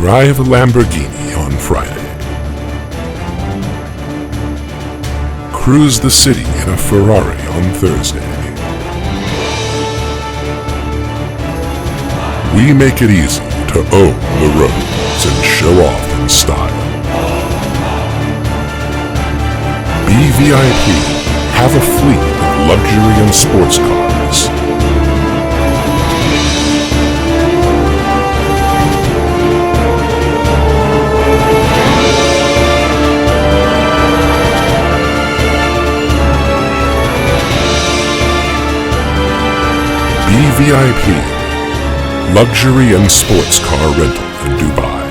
Drive a Lamborghini on Friday. Cruise the city in a Ferrari on Thursday. We make it easy to own the roads and show off in style. Be VIP, have a fleet of luxury and sports cars. Be VIP, luxury and sports car rental in Dubai.